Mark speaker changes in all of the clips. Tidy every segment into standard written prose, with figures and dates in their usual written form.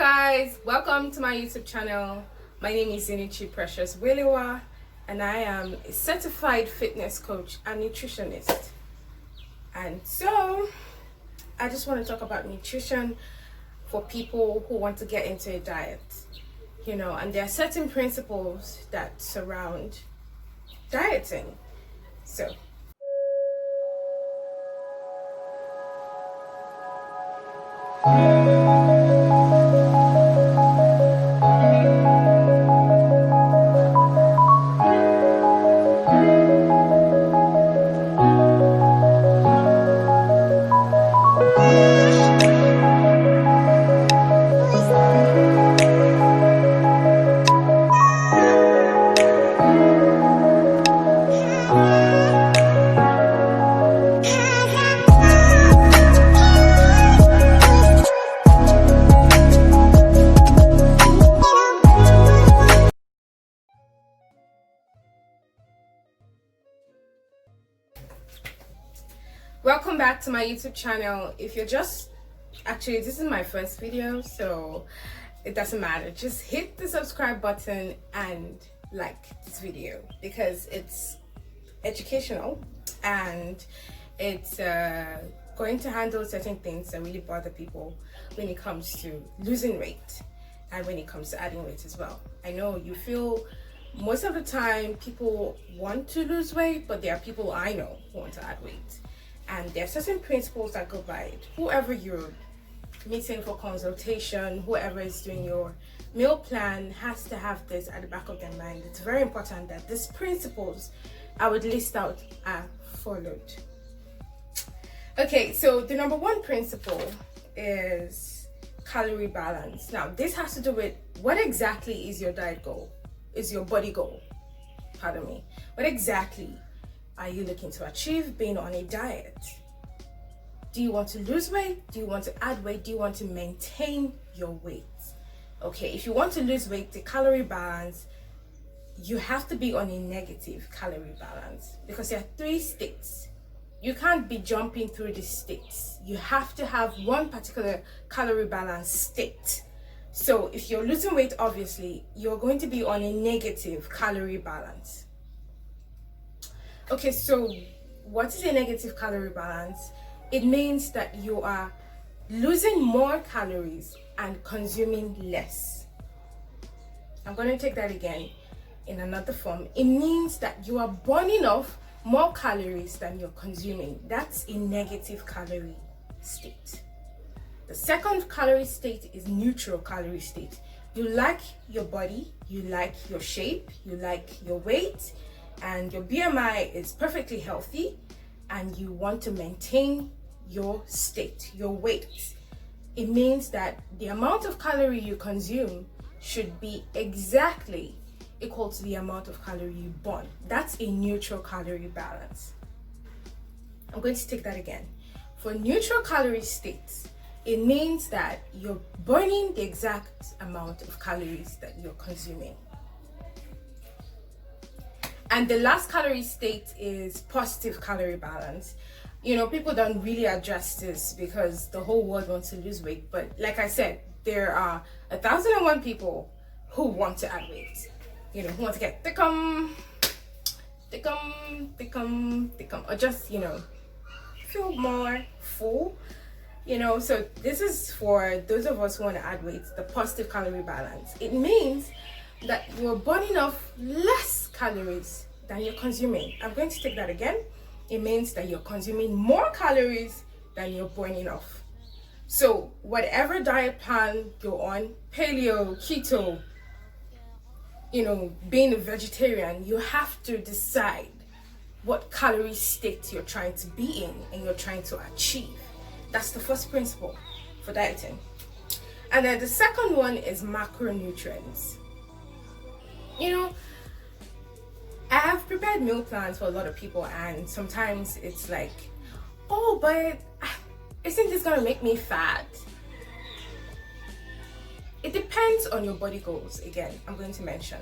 Speaker 1: guys, welcome to my YouTube channel. My name is Zinichi Precious Wiliwa and I am a certified fitness coach and nutritionist. And so I just want to talk about nutrition for people who want to get into a diet, and there are certain principles that surround dieting. So welcome back to my YouTube channel. If you're this is my first video, so it doesn't matter. Just hit the subscribe button and like this video because it's educational and it's going to handle certain things that really bother people when it comes to losing weight and when it comes to adding weight as well. I know you feel most of the time people want to lose weight, but there are people I know who want to add weight. And there are certain principles that go by it. Whoever you're meeting for consultation, whoever is doing your meal plan has to have this at the back of their mind. It's very important that these principles I would list out are followed. Okay, so the number one principle is calorie balance. Now, this has to do with what exactly is your diet goal, is your body goal, pardon me. What exactly are you looking to achieve being on a diet? Do you want to lose weight? Do you want to add weight? Do you want to maintain your weight? Okay, if you want to lose weight, the calorie balance, you have to be on a negative calorie balance because there are 3 states. You can't be jumping through the states. You have to have one particular calorie balance state. So if you're losing weight, obviously, you're going to be on a negative calorie balance. Okay, so what is a negative calorie balance? It means that you are losing more calories and consuming less. I'm going to take that again in another form. It means that you are burning off more calories than you're consuming. That's a negative calorie state. The second calorie state is neutral calorie state. You like your body, you like your shape, you like your weight, and your BMI is perfectly healthy, and you want to maintain your state, your weight. It means that the amount of calorie you consume should be exactly equal to the amount of calorie you burn. That's a neutral calorie balance. I'm going to take that again. For neutral calorie states, it means that you're burning the exact amount of calories that you're consuming. And the last calorie state is positive calorie balance. People don't really address this because the whole world wants to lose weight. But like I said, there are 1,001 people who want to add weight. Who want to get thickum, or just, feel more full. So this is for those of us who want to add weight, the positive calorie balance. It means that you're burning off less calories than you're consuming. I'm going to take that again. It means that you're consuming more calories than you're burning off. So whatever diet plan you're on, paleo, keto, being a vegetarian, you have to decide what calorie state you're trying to be in and you're trying to achieve. That's the first principle for dieting. And then the second one is macronutrients. I have prepared meal plans for a lot of people, and sometimes it's like, oh, but isn't this gonna make me fat? It depends on your body goals. Again, I'm going to mention.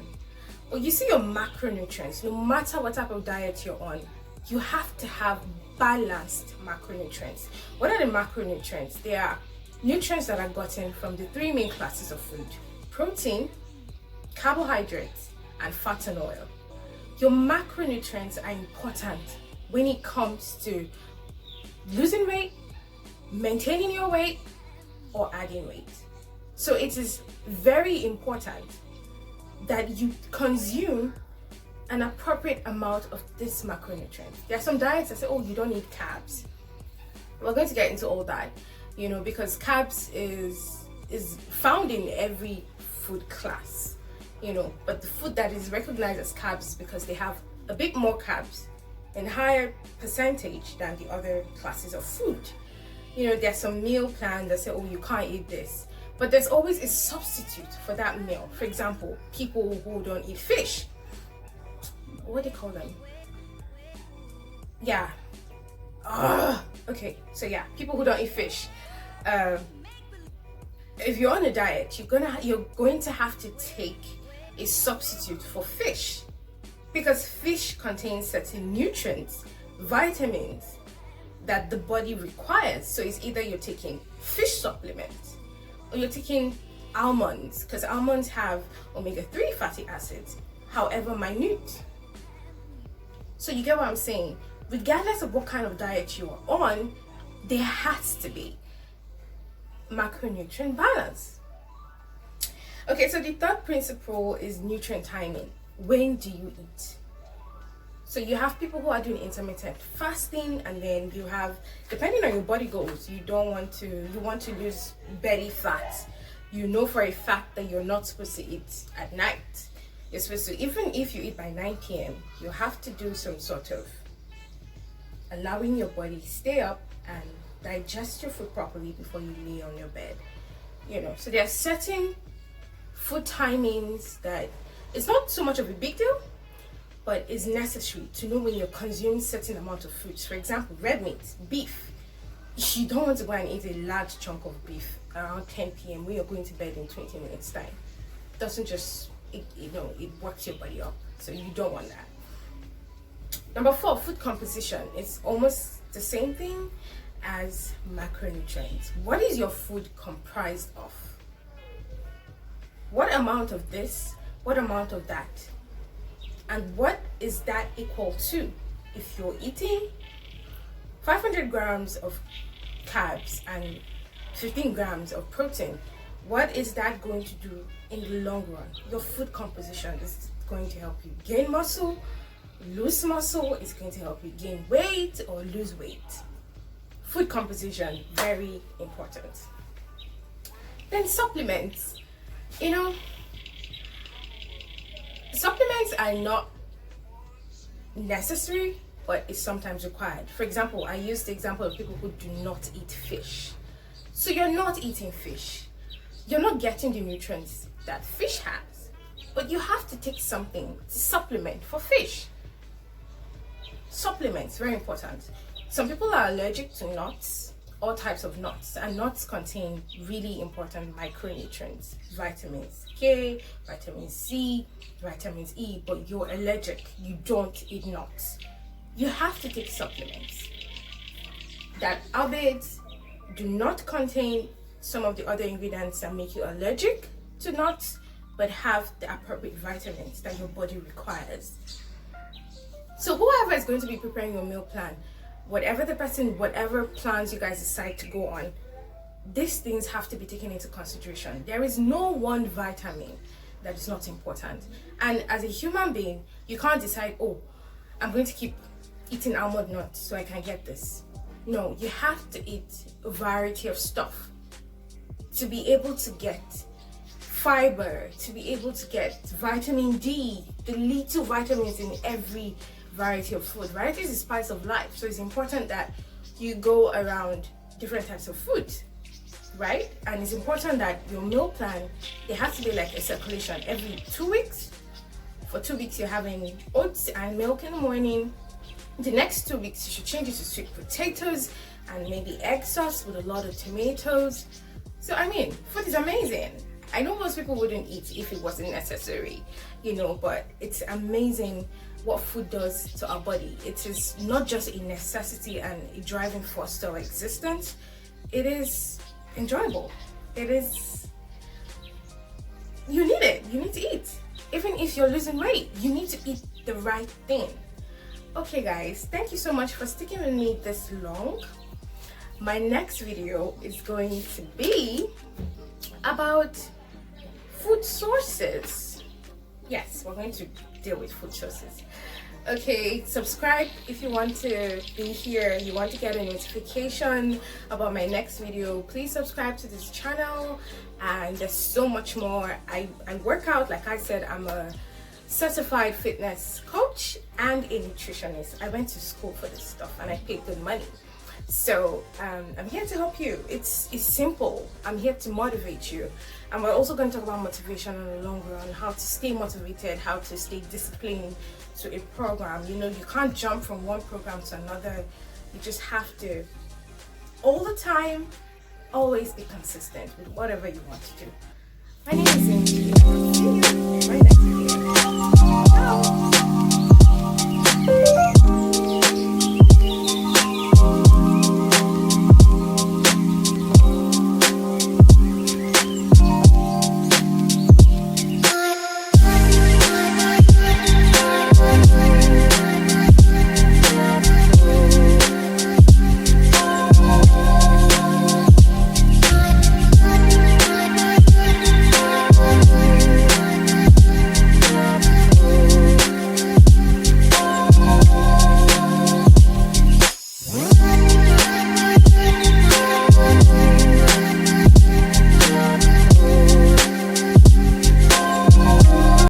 Speaker 1: But you see your macronutrients, no matter what type of diet you're on, you have to have balanced macronutrients. What are the macronutrients? They are nutrients that are gotten from the three main classes of food: protein, carbohydrates, and fat and oil. Your macronutrients are important when it comes to losing weight, maintaining your weight, or adding weight. So it is very important that you consume an appropriate amount of this macronutrient. There are some diets that say, oh, you don't need carbs. We're going to get into all that, because carbs is found in every food class, but the food that is recognized as carbs is because they have a bit more carbs and higher percentage than the other classes of food. There's some meal plans that say, oh, you can't eat this, but there's always a substitute for that meal. For example, people who don't eat fish, what do they call them? Yeah. Okay, so yeah, people who don't eat fish. If you're on a diet, you're going to have to take a substitute for fish, because fish contains certain nutrients, vitamins that the body requires. So it's either you're taking fish supplements or you're taking almonds, because almonds have omega-3 fatty acids, however minute. So you get what I'm saying? Regardless of what kind of diet you are on, there has to be macronutrient balance. Okay, so the third principle is nutrient timing. When do you eat? So you have people who are doing intermittent fasting, and then you have, depending on your body goals, you want to lose belly fat. You know for a fact that you're not supposed to eat at night. You're supposed to, even if you eat by 9 p.m., you have to do some sort of allowing your body stay up and digest your food properly before you lay on your bed. So there are certain food timings that it's not so much of a big deal, but it's necessary to know when you're consuming certain amount of foods. For example, red meat, beef. You don't want to go and eat a large chunk of beef around 10 p.m. when you're going to bed in 20 minutes time. It doesn't just, it works your body up. So you don't want that. Number 4, food composition. It's almost the same thing as macronutrients. What is your food comprised of? What amount of this? What amount of that? And what is that equal to? If you're eating 500 grams of carbs and 15 grams of protein, what is that going to do in the long run? Your food composition is going to help you gain muscle, lose muscle. It's going to help you gain weight or lose weight. Food composition, very important. Then supplements. Supplements are not necessary, but it's sometimes required. For example, I use the example of people who do not eat fish. So you're not eating fish. You're not getting the nutrients that fish has, but you have to take something to supplement for fish. Supplements, very important. Some people are allergic to nuts, all types of nuts, and nuts contain really important micronutrients, vitamins K, vitamin C, vitamins E, but you're allergic, you don't eat nuts. You have to take supplements that albeit do not contain some of the other ingredients that make you allergic to nuts, but have the appropriate vitamins that your body requires. So whoever is going to be preparing your meal plan, whatever the person, whatever plans you guys decide to go on, these things have to be taken into consideration. There is no one vitamin that is not important. And as a human being, you can't decide, oh, I'm going to keep eating almond nuts so I can get this. No, you have to eat a variety of stuff to be able to get fiber, to be able to get vitamin D, the little vitamins in every variety of food. Variety is the spice of life, so it's important that you go around different types of food, right? And it's important that your meal plan, it has to be like a circulation every 2 weeks. For 2 weeks you're having oats and milk in the morning. The next 2 weeks you should change it to sweet potatoes and maybe egg sauce with a lot of tomatoes. So I mean, food is amazing. I know most people wouldn't eat if it wasn't necessary, but it's amazing what food does to our body. It is not just a necessity and a driving force to our existence. It is enjoyable. It is, you need it. You need to eat. Even if you're losing weight, you need to eat the right thing. Okay guys, thank you so much for sticking with me this long. My next video is going to be about food sources. Yes, we're going to deal with food sources. Okay, subscribe if you want to be here, you want to get a notification about my next video. Please subscribe to this channel, and there's so much more. I work out, like I said, I'm a certified fitness coach and a nutritionist. I went to school for this stuff and I paid good money. So I'm here to help you. It's simple. I'm here to motivate you, and we're also going to talk about motivation in the long run, how to stay motivated, how to stay disciplined to a program. You know, you can't jump from one program to another. You just have to, all the time, always be consistent with whatever you want to do. My name is Zindy. See you in my next video.